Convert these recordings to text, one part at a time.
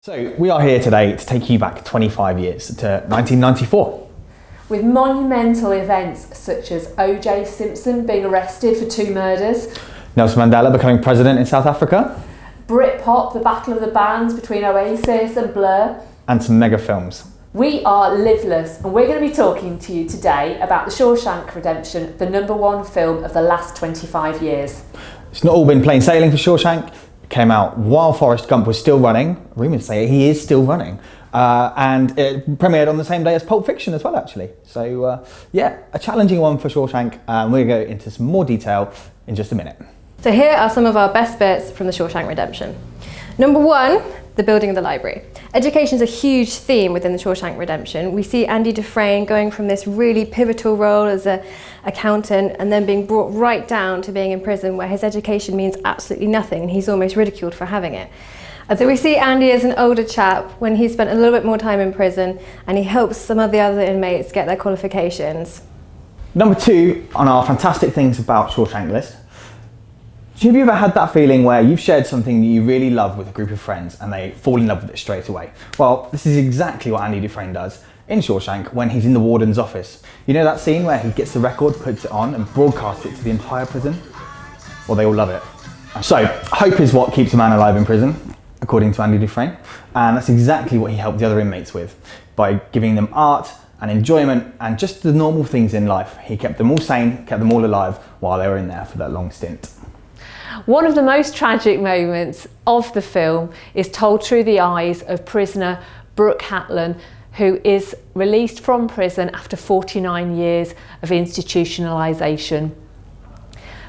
So we are here today to take you back 25 years to 1994. With monumental events such as O.J. Simpson being arrested for 2 murders, Nelson Mandela becoming president in South Africa, Britpop, the battle of the bands between Oasis and Blur, and some mega films. We are Livless, and we're going to be talking to you today about The Shawshank Redemption, the #1 film of the last 25 years. It's not all been plain sailing for Shawshank. It came out while Forrest Gump was still running. Rumours say he is still running. And it premiered on the same day as Pulp Fiction as well, actually. So yeah, a challenging one for Shawshank. We're going to go into some more detail in just a minute. So here are some of our best bits from The Shawshank Redemption. #1, the building of the library. Education is a huge theme within The Shawshank Redemption. We see Andy Dufresne going from this really pivotal role as an accountant and then being brought right down to being in prison where his education means absolutely nothing and he's almost ridiculed for having it. And so we see Andy as an older chap when he's spent a little bit more time in prison and he helps some of the other inmates get their qualifications. #2 on our fantastic things about Shawshank list. Have you ever had that feeling where you've shared something that you really love with a group of friends and they fall in love with it straight away? Well, this is exactly what Andy Dufresne does in Shawshank when he's in the warden's office. You know that scene where he gets the record, puts it on and broadcasts it to the entire prison? Well, they all love it. So, hope is what keeps a man alive in prison, according to Andy Dufresne, and that's exactly what he helped the other inmates with. By giving them art and enjoyment and just the normal things in life. He kept them all sane, kept them all alive while they were in there for that long stint. One of the most tragic moments of the film is told through the eyes of prisoner Brooke Hatlen, who is released from prison after 49 years of institutionalisation.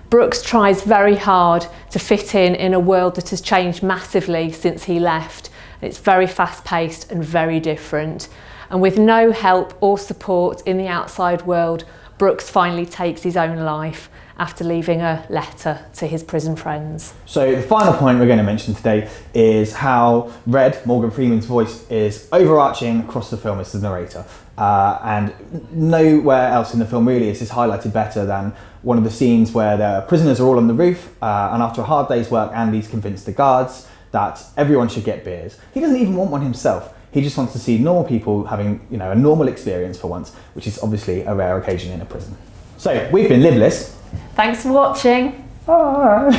Brooks tries very hard to fit in a world that has changed massively since he left. It's very fast-paced and very different. And with no help or support in the outside world, Brooks finally takes his own life after leaving a letter to his prison friends. So the final point we're going to mention today is how Red, Morgan Freeman's voice, is overarching across the film as the narrator. And nowhere else in the film really is this highlighted better than one of the scenes where the prisoners are all on the roof and after a hard day's work, Andy's convinced the guards that everyone should get beers. He doesn't even want one himself. He just wants to see normal people having, a normal experience for once, which is obviously a rare occasion in a prison. So we've been Livless. Thanks for watching. Bye.